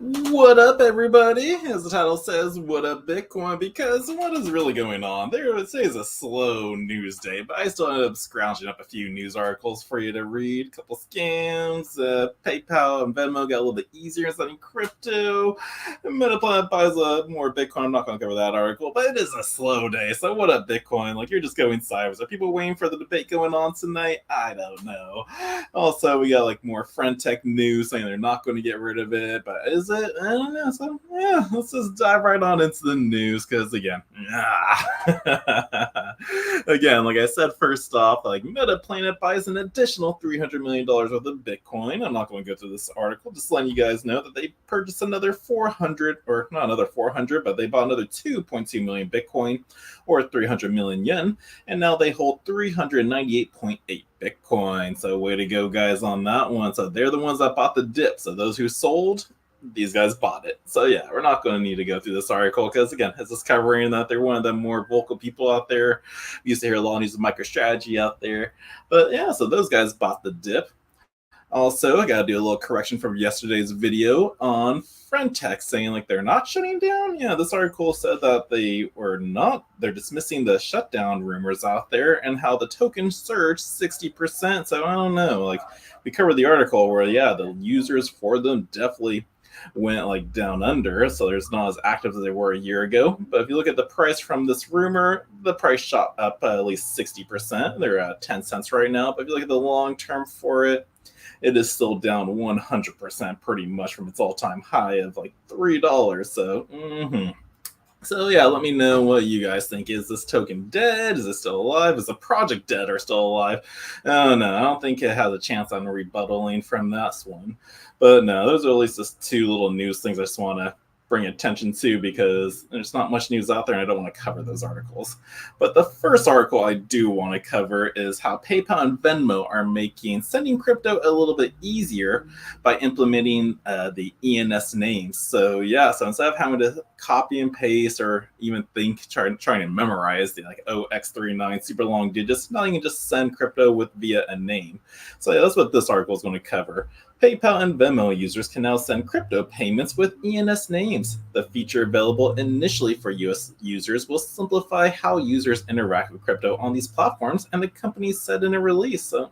What up, everybody? As the title says, what up, Bitcoin? Because what is really going on? There, would say is a slow news day, but I still ended up scrounging up a few news articles for you to read. A couple scams, PayPal and Venmo got a little bit easier in sending crypto. Metaplanet buys more Bitcoin. I'm not going to cover that article, but it is a slow day. So what up, Bitcoin? Like, you're just going sideways. Are people waiting for the debate going on tonight? I don't know. Also, we got like more friend tech news saying they're not going to get rid of it, but is it? I don't know. So yeah, let's just dive right on into the news because again, again, like I said, first off, like Metaplanet buys an additional $300 million worth of Bitcoin. I'm not going to go through this article, just letting you guys know that they purchased another 400, or not another 400, but they bought another 2.2 million Bitcoin, or 300 million yen, and now they hold 398.8 Bitcoin. So way to go, guys, on that one. So they're the ones that bought the dip. So those who sold, these guys bought it. So yeah, we're not going to need to go through this article because again, it's just covering that they're one of the more vocal people out there. We used to hear a lot of news of MicroStrategy out there. But yeah, so those guys bought the dip. Also, I got to do a little correction from yesterday's video on Friendtech saying like they're not shutting down. Yeah, this article said that they were not. They're dismissing the shutdown rumors out there and how the token surged 60%. So I don't know. Like we covered the article where yeah, the users for them definitely went like down under, so they're not as active as they were a year ago. But if you look at the price from this rumor, the price shot up at least 60%. They're at 10 cents right now. But if you look at the long term for it, it is still down 100% pretty much from its all-time high of like $3. So yeah, let me know what you guys think. Is this token dead? Is it still alive? Is the project dead or still alive? Oh no, I don't think it has a chance on rebuttaling from that one. But no, those are at least just two little news things I just want to bring attention to because there's not much news out there and I don't want to cover those articles. But the first article I do want to cover is how PayPal and Venmo are making sending crypto a little bit easier by implementing the ENS names. So yeah, so instead of having to copy and paste or even trying to memorize the like OX39 super long digits, now you can just send crypto via a name. So yeah, that's what this article is going to cover. PayPal and Venmo users can now send crypto payments with ENS names. The feature available initially for US users will simplify how users interact with crypto on these platforms, and the company said in a release. So,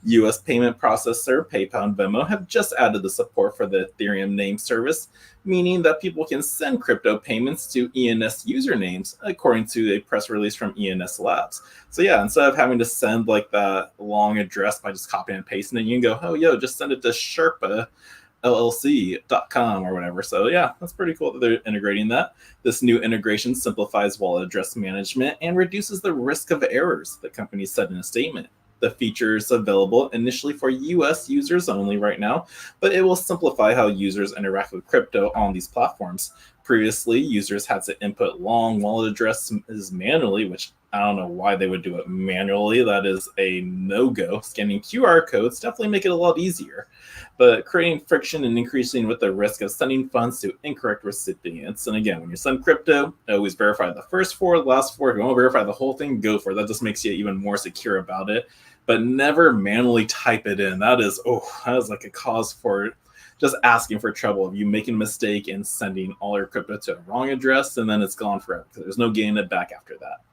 US payment processor PayPal and Venmo have just added the support for the Ethereum name service, meaning that people can send crypto payments to ENS usernames, according to a press release from ENS Labs. So yeah, instead of having to send like that long address by just copying and pasting it, you can go, oh, yo, just send it to Sherpa. LLC.com or whatever. So yeah, that's pretty cool that they're integrating that. This new integration simplifies wallet address management and reduces the risk of errors, the company said in a statement. The feature is available initially for US users only right now, but it will simplify how users interact with crypto on these platforms. Previously, users had to input long wallet addresses manually, which I don't know why they would do it manually. That is a no-go. Scanning QR codes definitely make it a lot easier, but creating friction and increasing with the risk of sending funds to incorrect recipients. And again, when you send crypto, always verify the first four, the last four. If you want to verify the whole thing, go for it. That just makes you even more secure about it. But never manually type it in. That is like a cause for just asking for trouble of you making a mistake and sending all your crypto to a wrong address, and then it's gone forever because there's no getting it back after that.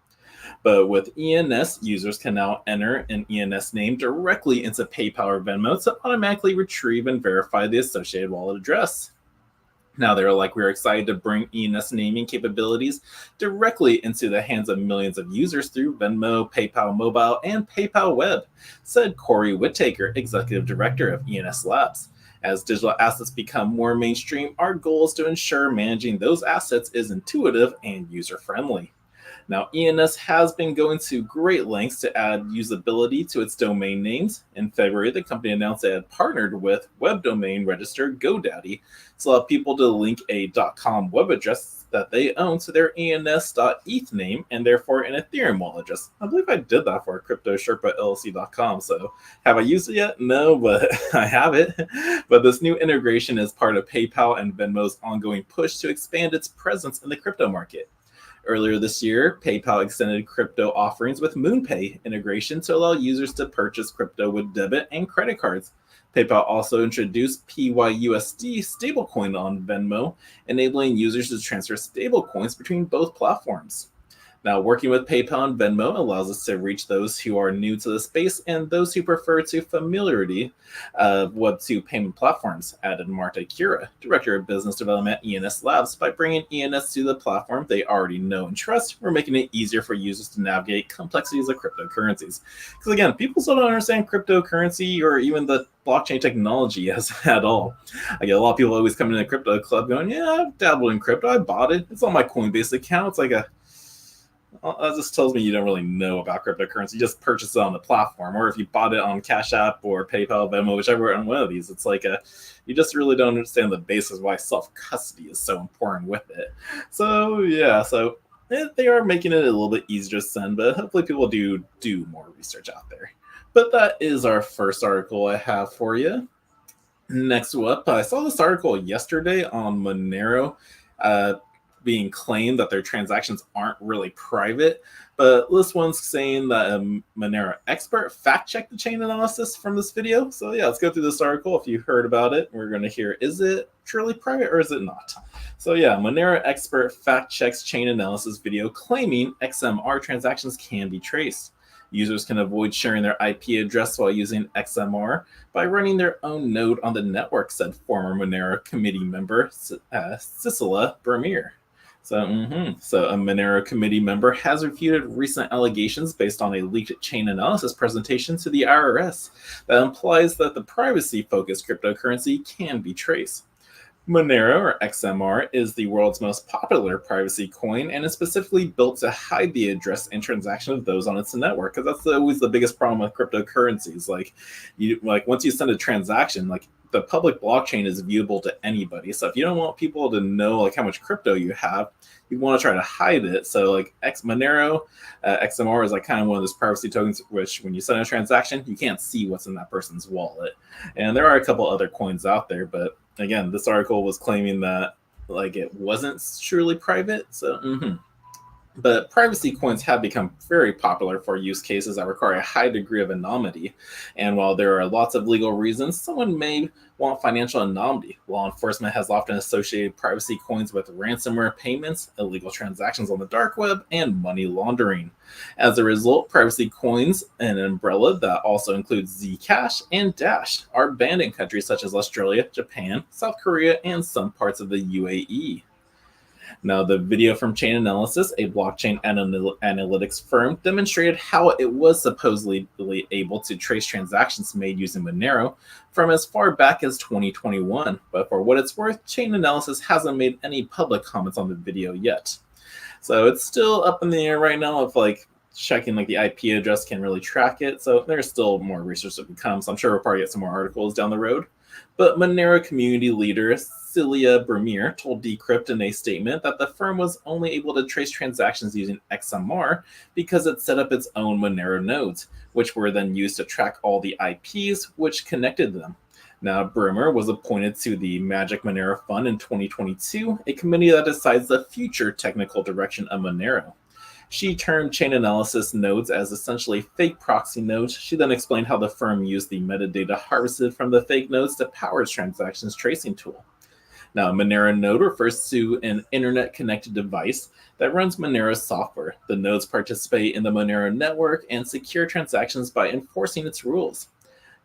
But with ENS, users can now enter an ENS name directly into PayPal or Venmo to automatically retrieve and verify the associated wallet address. Now they're like, we're excited to bring ENS naming capabilities directly into the hands of millions of users through Venmo, PayPal Mobile, and PayPal Web, said Corey Whittaker, executive director of ENS Labs. As digital assets become more mainstream, our goal is to ensure managing those assets is intuitive and user-friendly. Now, ENS has been going to great lengths to add usability to its domain names. In February, the company announced it had partnered with web domain registrar GoDaddy to allow people to link a .com web address that they own to their ENS.eth name and therefore an Ethereum wallet address. I believe I did that for CryptoSherpa.LLC.com. So have I used it yet? No, but I have it. But this new integration is part of PayPal and Venmo's ongoing push to expand its presence in the crypto market. Earlier this year, PayPal extended crypto offerings with MoonPay integration to allow users to purchase crypto with debit and credit cards. PayPal also introduced PYUSD stablecoin on Venmo, enabling users to transfer stablecoins between both platforms. Now, working with PayPal and Venmo allows us to reach those who are new to the space and those who prefer to familiarity of Web2 payment platforms, added Marta Kira, Director of Business Development at ENS Labs. By bringing ENS to the platform they already know and trust, we're making it easier for users to navigate complexities of cryptocurrencies. Because again, people still don't understand cryptocurrency or even the blockchain technology as at all. I get a lot of people always coming in the crypto club going, yeah, I've dabbled in crypto, I bought it, it's on my Coinbase account. It's like that just tells me you don't really know about cryptocurrency. You just purchase it on the platform, or if you bought it on Cash App or PayPal, Venmo, whichever on one of these, it's like you just really don't understand the basis why self-custody is so important with it. So yeah, they are making it a little bit easier to send, but hopefully people do more research out there. But that is our first article I have for you. Next up, I saw this article yesterday on Monero. Being claimed that their transactions aren't really private, but this one's saying that a Monero expert fact-checked the chain analysis from this video. So yeah, let's go through this article. If you heard about it, we're going to hear, is it truly private or is it not? So yeah, Monero expert fact-checks chain analysis video claiming XMR transactions can be traced. Users can avoid sharing their IP address while using XMR by running their own node on the network, said former Monero committee member Cecilia Bermier. So a Monero committee member has refuted recent allegations based on a leaked chain analysis presentation to the IRS that implies that the privacy-focused cryptocurrency can be traced. Monero, or XMR, is the world's most popular privacy coin and is specifically built to hide the address and transaction of those on its network, because that's always the biggest problem with cryptocurrencies. Once you send a transaction, the public blockchain is viewable to anybody. So if you don't want people to know how much crypto you have, you want to try to hide it. So Monero, XMR is kind of one of those privacy tokens, which when you send a transaction, you can't see what's in that person's wallet. And there are a couple other coins out there, but again, this article was claiming that it wasn't truly private. So But privacy coins have become very popular for use cases that require a high degree of anonymity. And while there are lots of legal reasons, someone may want financial anonymity. Law enforcement has often associated privacy coins with ransomware payments, illegal transactions on the dark web, and money laundering. As a result, privacy coins, an umbrella that also includes Zcash and Dash, are banned in countries such as Australia, Japan, South Korea, and some parts of the UAE. Now, the video from Chain Analysis, a blockchain analytics firm, demonstrated how it was supposedly able to trace transactions made using Monero from as far back as 2021. But for what it's worth, Chain Analysis hasn't made any public comments on the video yet. So it's still up in the air right now of checking the IP address can really track it. So there's still more research to come. So I'm sure we'll probably get some more articles down the road. But Monero community leader Cecilia Bermier told Decrypt in a statement that the firm was only able to trace transactions using XMR because it set up its own Monero nodes, which were then used to track all the IPs which connected them. Now, Bermier was appointed to the Magic Monero Fund in 2022, a committee that decides the future technical direction of Monero. She termed chain analysis nodes as essentially fake proxy nodes. She then explained how the firm used the metadata harvested from the fake nodes to power its transactions tracing tool. Now, a Monero node refers to an internet-connected device that runs Monero software. The nodes participate in the Monero network and secure transactions by enforcing its rules.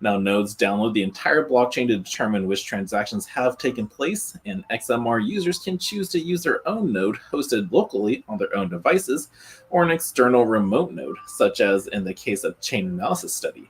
Now, nodes download the entire blockchain to determine which transactions have taken place, and XMR users can choose to use their own node hosted locally on their own devices, or an external remote node, such as in the case of Chain Analysis study.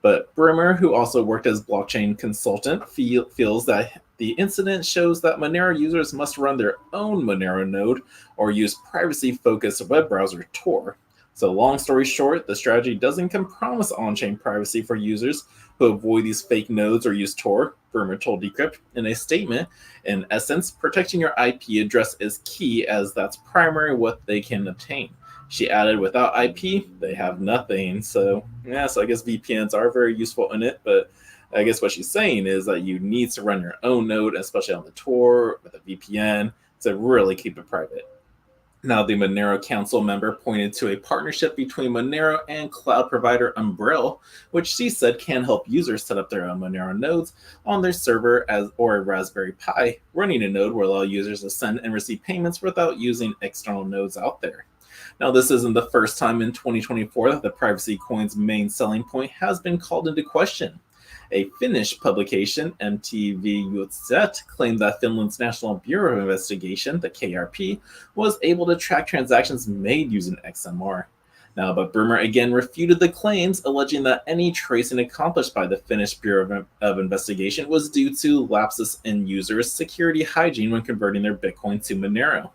But Bermier, who also worked as blockchain consultant, feels that the incident shows that Monero users must run their own Monero node or use privacy-focused web browser Tor. So long story short, the strategy doesn't compromise on-chain privacy for users who avoid these fake nodes or use Tor, Bermier told Decrypt in a statement. In essence, protecting your IP address is key, as that's primarily what they can obtain. She added, without IP, they have nothing. So I guess VPNs are very useful in it, but I guess what she's saying is that you need to run your own node, especially on the Tor with a VPN, to really keep it private. Now, the Monero council member pointed to a partnership between Monero and cloud provider Umbrel, which she said can help users set up their own Monero nodes on their server or a Raspberry Pi. Running a node will allow users to send and receive payments without using external nodes out there. Now, this isn't the first time in 2024 that the privacy coin's main selling point has been called into question. A Finnish publication, MTV Jutset, claimed that Finland's National Bureau of Investigation, the KRP, was able to track transactions made using XMR. Now, but Burmer again refuted the claims, alleging that any tracing accomplished by the Finnish Bureau of Investigation was due to lapses in users' security hygiene when converting their Bitcoin to Monero.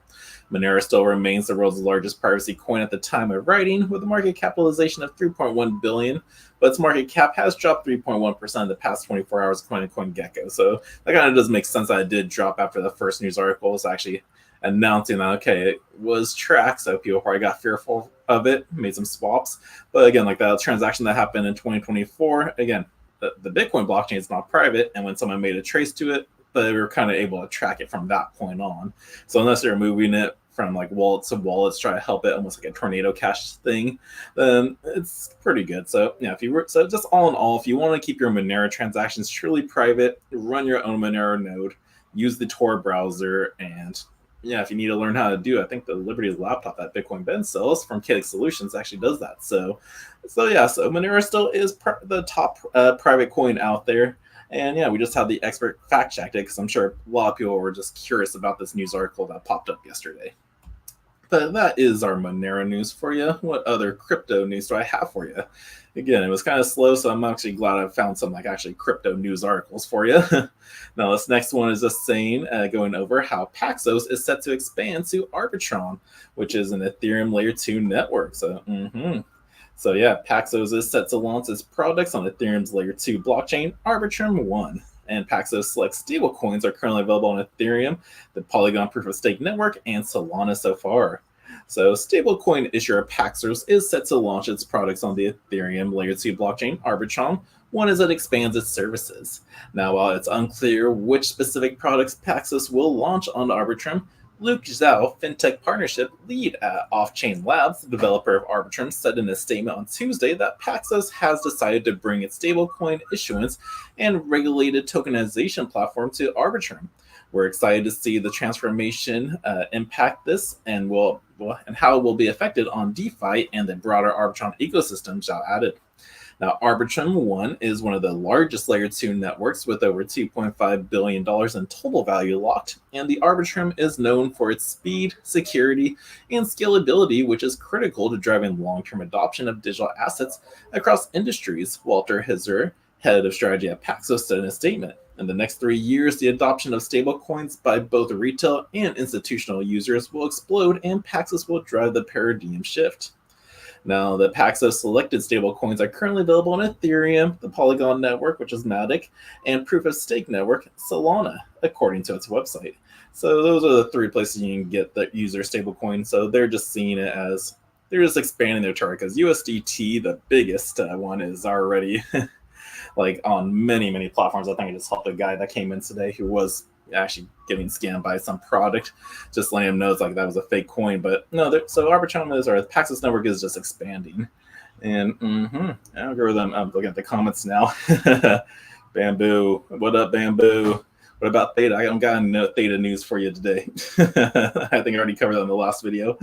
Monero still remains the world's largest privacy coin at the time of writing, with a market capitalization of $3.1 billion, but its market cap has dropped 3.1% in the past 24 hours, according to CoinGecko. So that kind of does make sense that it did drop after the first news article was actually announcing that, okay, it was tracked, so people probably got fearful of it, made some swaps. But again, like that transaction that happened in 2024, again, the Bitcoin blockchain is not private, and when someone made a trace to it, they were kind of able to track it from that point on. So unless they're moving it from like wallets to wallets, try to help it almost like a tornado cash thing, then it's pretty good. So yeah, so just all in all, if you want to keep your Monero transactions truly private, run your own Monero node, use the Tor browser, and yeah, if you need to learn how to do it, I think the Liberty laptop that Bitcoin Ben sells from Kinetic Solutions actually does that. So Monero still is the top private coin out there. And yeah, we just had the expert fact checked it because I'm sure a lot of people were just curious about this news article that popped up yesterday. But that is our Monero news for you. What other crypto news do I have for you? Again, it was kind of slow, so I'm actually glad I found some like actually crypto news articles for you. Now, this next one is just saying, going over how Paxos is set to expand to Arbitrum, which is an Ethereum Layer 2 network. So yeah, Paxos is set to launch its products on Ethereum's Layer 2 blockchain, Arbitrum 1. And Paxos Select stablecoins are currently available on Ethereum, the Polygon Proof of Stake network, and Solana so far. So stablecoin issuer Paxos is set to launch its products on the Ethereum Layer 2 blockchain, Arbitrum 1, as it expands its services. Now, while it's unclear which specific products Paxos will launch on Arbitrum, Luke Zhao, FinTech Partnership lead at Offchain Labs, the developer of Arbitrum, said in a statement on Tuesday that Paxos has decided to bring its stablecoin issuance and regulated tokenization platform to Arbitrum. We're excited to see the transformation impact this and how it will be affected on DeFi and the broader Arbitrum ecosystem, Zhao added. Now, Arbitrum 1 is one of the largest Layer 2 networks with over $2.5 billion in total value locked, and the Arbitrum is known for its speed, security, and scalability, which is critical to driving long-term adoption of digital assets across industries, Walter Hizzer, head of strategy at Paxos, said in a statement. In the next 3 years, the adoption of stablecoins by both retail and institutional users will explode, and Paxos will drive the paradigm shift. Now, the Paxos selected stablecoins are currently available on Ethereum, the Polygon network, which is Matic, and Proof of Stake network, Solana, according to its website. So those are the 3 places you can get the user stablecoin. So they're just seeing it as they're just expanding their chart because USDT, the biggest one, is already like on many platforms. I think I just helped a guy that came in today who was actually getting scammed by some product, just letting him know it's like that was a fake coin. But no, so Arbitrum or the Paxos network is just expanding. And algorithm, I'm looking at the comments now. Bamboo, what up, Bamboo? What about Theta? I don't got no Theta news for you today. I think I already covered that in the last video.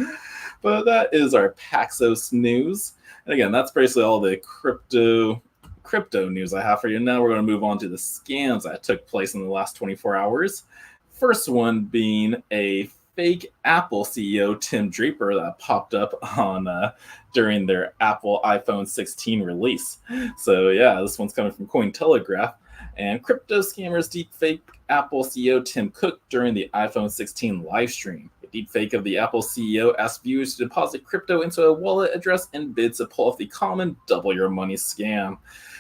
But that is our Paxos news. And again, that's basically all the crypto news I have for you. Now we're going to move on to the scams that took place in the last 24 hours. First one being a fake Apple CEO, Tim Draper, that popped up on during their Apple iPhone 16 release. So yeah, this one's coming from Cointelegraph. And crypto scammers deepfake Apple CEO Tim Cook during the iPhone 16 live stream. A deepfake of the Apple CEO asked viewers to deposit crypto into a wallet address and bids to pull off the common double your money scam.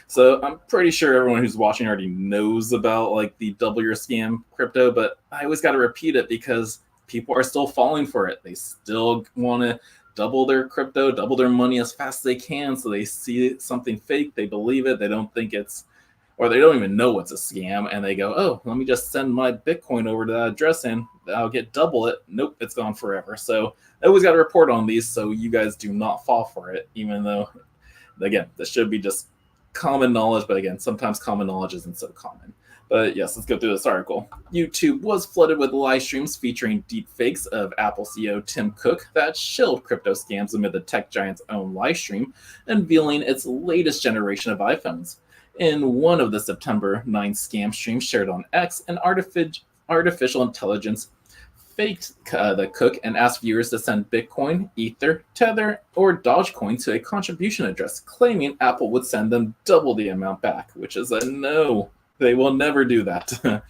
So I'm pretty sure everyone who's watching already knows about like the double your scam crypto, but I always got to repeat it because people are still falling for it. They still want to double their crypto, double their money as fast as they can. So they see something fake, they believe it, they don't think it's or they don't even know what's a scam, and they go, oh, let me just send my Bitcoin over to that address and I'll get double it. Nope, it's gone forever. So I always got to report on these so you guys do not fall for it, even though, again, this should be just common knowledge, but again, sometimes common knowledge isn't so common. But yes, let's go through this article. YouTube was flooded with live streams featuring deep fakes of Apple CEO Tim Cook that shilled crypto scams amid the tech giant's own live stream, unveiling its latest generation of iPhones. In one of the September 9 scam streams shared on X, an artificial intelligence faked the Cook and asked viewers to send Bitcoin, Ether, Tether, or Dogecoin to a contribution address, claiming Apple would send them double the amount back, which is a no. They will never do that.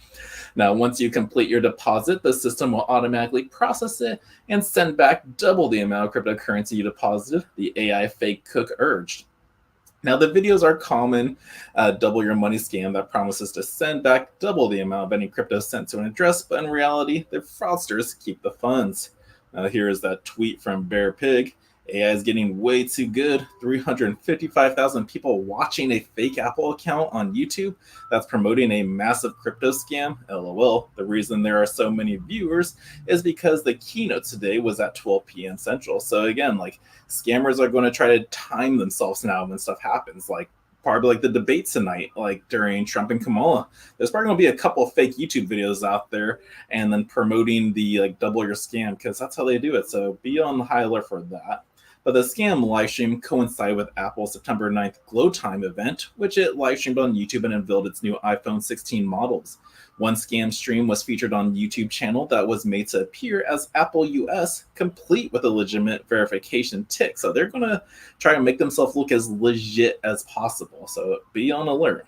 Now, once you complete your deposit, the system will automatically process it and send back double the amount of cryptocurrency you deposited, the AI fake Cook urged. Now, the videos are common double your money scam that promises to send back double the amount of any crypto sent to an address, but in reality, the fraudsters keep the funds. Now, here is that tweet from Bear Pig. AI is getting way too good. 355,000 people watching a fake Apple account on YouTube that's promoting a massive crypto scam. LOL. The reason there are so many viewers is because the keynote today was at 12 p.m. Central. So again, like, scammers are going to try to time themselves now when stuff happens. Like, probably like the debate tonight, like during Trump and Kamala, there's probably going to be a couple of fake YouTube videos out there and then promoting the like double your scam, because that's how they do it. So be on the high alert for that. But the scam livestream coincided with Apple's September 9th Glow Time event, which it livestreamed on YouTube and unveiled its new iPhone 16 models. One scam stream was featured on YouTube channel that was made to appear as Apple US, complete with a legitimate verification tick. So they're going to try to make themselves look as legit as possible. So be on alert.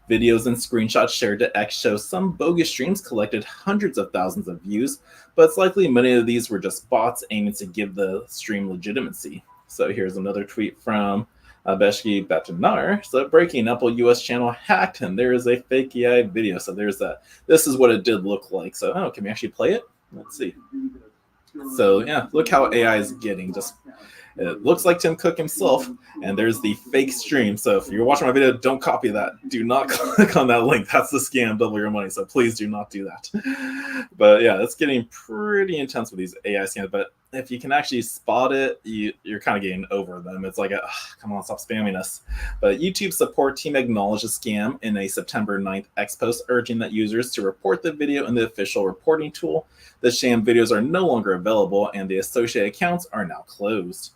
Videos and screenshots shared to X show some bogus streams collected hundreds of thousands of views, but it's likely many of these were just bots aiming to give the stream legitimacy. So here's another tweet from Beshki Batanar. So breaking, Apple US channel hacked, and there is a fake AI video. So there's that. This is what it did look like. So, can we actually play it? Let's see. So yeah, look how AI is getting. Just it looks like Tim Cook himself, and there's the fake stream. So if you're watching my video, don't copy that. Do not click on that link. That's the scam, double your money. So please do not do that. But yeah, it's getting pretty intense with these AI scams. But if you can actually spot it, you're kind of getting over them. It's like, come on, stop spamming us. But YouTube support team acknowledged a scam in a September 9th X post, urging that users to report the video in the official reporting tool. The sham videos are no longer available, and the associated accounts are now closed.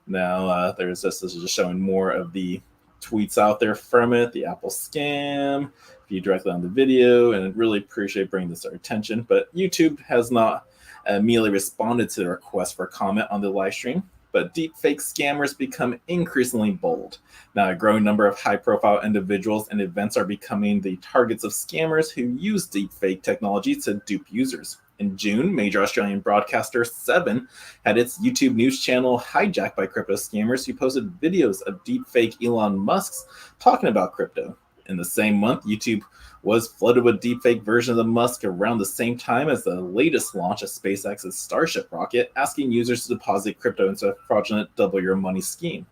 Now, this is just showing more of the tweets out there from it, the Apple scam, view directly on the video, and I really appreciate bringing this to our attention. But YouTube has not immediately responded to the request for comment on the live stream, but deepfake scammers become increasingly bold. Now, a growing number of high-profile individuals and events are becoming the targets of scammers who use deepfake technology to dupe users. In June, major Australian broadcaster Seven had its YouTube news channel hijacked by crypto scammers who posted videos of deepfake Elon Musk's talking about crypto. In the same month, YouTube was flooded with deepfake versions of Musk around the same time as the latest launch of SpaceX's Starship rocket, asking users to deposit crypto into a fraudulent double your money scheme.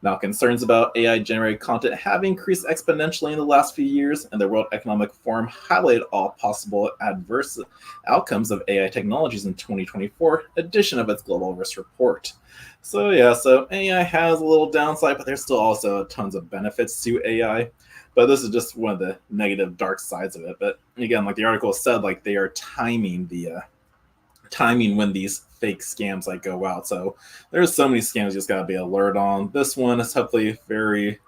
Now, concerns about AI-generated content have increased exponentially in the last few years, and the World Economic Forum highlighted all possible adverse outcomes of AI technologies in 2024 edition of its Global Risk Report. So AI has a little downside, but there's still also tons of benefits to AI. But this is just one of the negative dark sides of it. But again, like the article said, like they are timing when these fake scams like go out. So there's so many scams you just gotta be alert on. This one is hopefully very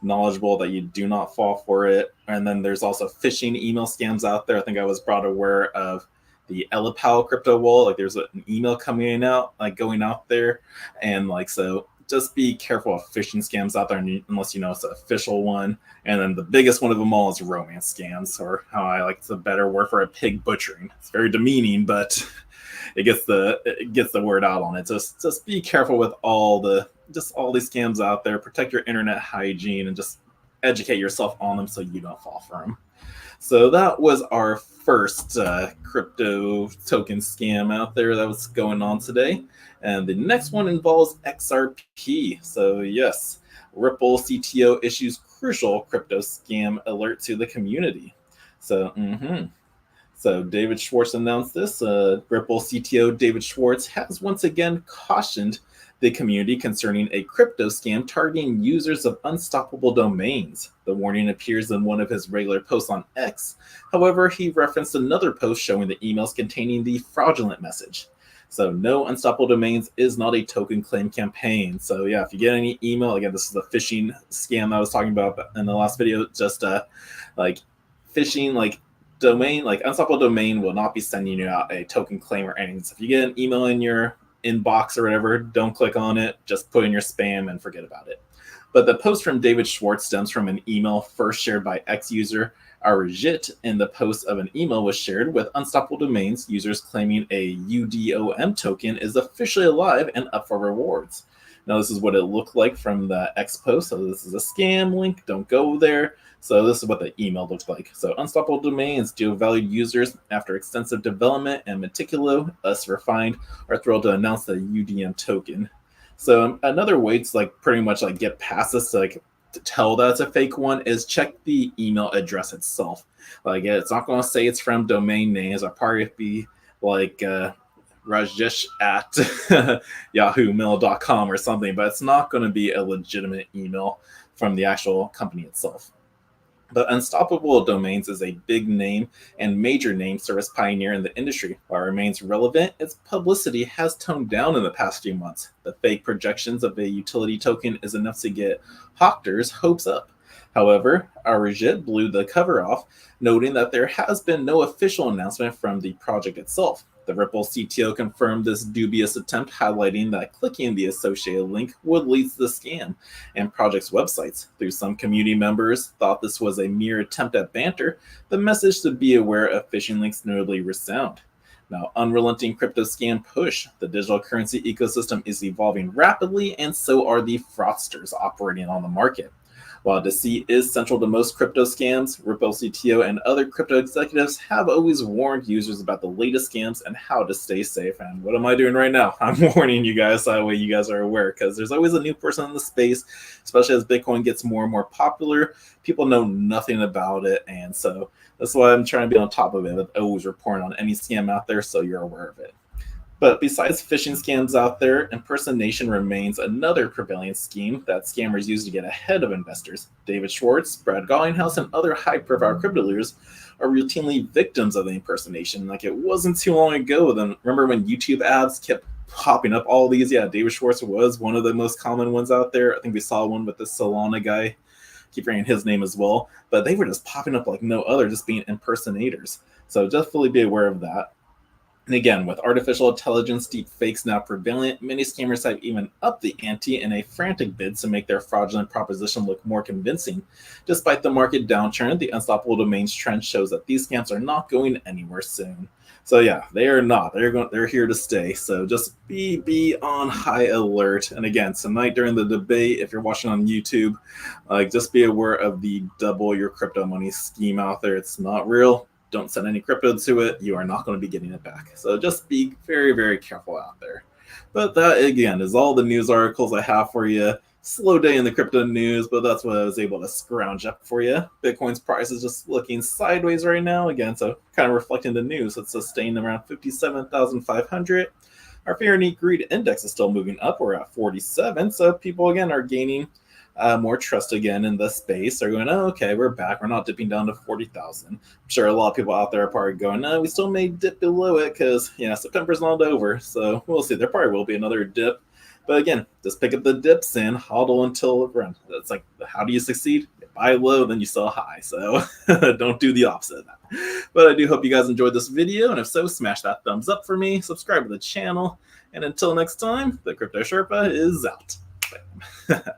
knowledgeable that you do not fall for it. And then there's also phishing email scams out there. I think I was brought aware of the Elipal crypto wallet. Like there's an email going out there, and like so just be careful of phishing scams out there unless you know it's an official one. And then the biggest one of them all is romance scams, or how I like, it's a better word for a pig butchering. It's very demeaning, but it gets the word out on it. Just be careful with all these scams out there. Protect your internet hygiene and just educate yourself on them so you don't fall for them. So that was our first crypto token scam out there that was going on today. And the next one involves XRP. So yes, Ripple CTO issues crucial crypto scam alert to the community. So, So David Schwartz announced this. Ripple CTO David Schwartz has once again cautioned the community concerning a crypto scam targeting users of unstoppable domains. The warning appears in one of his regular posts on X. However, he referenced another post showing the emails containing the fraudulent message. So no, unstoppable domains is not a token claim campaign. So yeah, if you get any email, again, this is the phishing scam I was talking about in the last video, just like phishing, like domain, like unstoppable domain will not be sending you out a token claim or anything. So if you get an email in your inbox or whatever, don't click on it, just put in your spam and forget about it. But the post from David Schwartz stems from an email first shared by X user Arjit, and the post of an email was shared with unstoppable domains users claiming a UDOM token is officially alive and up for rewards. Now this is what it looked like from the X post. So this is a scam link, don't go there. So this is what the email looked like. So unstoppable domains, devalued users after extensive development and meticulous refined are thrilled to announce the UDM token. So another way to like pretty much like get past this, like to tell that it's a fake one, is check the email address itself. Like it's not going to say it's from domain names. I'll probably be like Rajesh at yahoomail.com or something, but it's not going to be a legitimate email from the actual company itself. But Unstoppable Domains is a big name and major name service pioneer in the industry. While it remains relevant, its publicity has toned down in the past few months. The fake projections of a utility token is enough to get hawkers' hopes up. However, Arijit blew the cover off, noting that there has been no official announcement from the project itself. The Ripple CTO confirmed this dubious attempt, highlighting that clicking the associated link would lead to the scam and project's websites. Though some community members thought this was a mere attempt at banter, the message to be aware of phishing links notably resound. Now, unrelenting crypto scam push. The digital currency ecosystem is evolving rapidly, and so are the fraudsters operating on the market. While deceit is central to most crypto scams, Ripple CTO and other crypto executives have always warned users about the latest scams and how to stay safe. And what am I doing right now? I'm warning you guys, that way you guys are aware, because there's always a new person in the space, especially as Bitcoin gets more and more popular. People know nothing about it, and so that's why I'm trying to be on top of it, always reporting on any scam out there so you're aware of it. But besides phishing scams out there, impersonation remains another prevalent scheme that scammers use to get ahead of investors. David Schwartz, Brad Garlinghouse, and other high-profile crypto leaders are routinely victims of the impersonation. Like it wasn't too long ago, then remember when YouTube ads kept popping up, all these? Yeah, David Schwartz was one of the most common ones out there. I think we saw one with the Solana guy. Keep forgetting his name as well. But they were just popping up like no other, just being impersonators. So definitely be aware of that. And again, with artificial intelligence deep fakes now prevalent, many scammers have even upped the ante in a frantic bid to make their fraudulent proposition look more convincing. Despite the market downturn, the Unstoppable Domains trend shows that these scams are not going anywhere soon. So yeah, they are not. They're here to stay. So just be on high alert. And again, tonight during the debate, if you're watching on YouTube, just be aware of the double your crypto money scheme out there. It's not real. Don't send any crypto to it. You are not going to be getting it back. So just be very, very careful out there. But that, again, is all the news articles I have for you. Slow day in the crypto news, but that's what I was able to scrounge up for you. Bitcoin's price is just looking sideways right now. Again, so kind of reflecting the news. It's sustained around 57,500. Our Fear and Greed Index is still moving up. We're at 47. So people, again, are gaining more trust again in the space. They're going, oh, okay, we're back. We're not dipping down to 40,000. I'm sure a lot of people out there are probably going, no, we still may dip below it because, September's not over. So we'll see. There probably will be another dip. But again, just pick up the dips and hodl until it runs. It's like, how do you succeed? You buy low, then you sell high. So don't do the opposite of that. But I do hope you guys enjoyed this video. And if so, smash that thumbs up for me. Subscribe to the channel. And until next time, the Crypto Sherpa is out. Bye.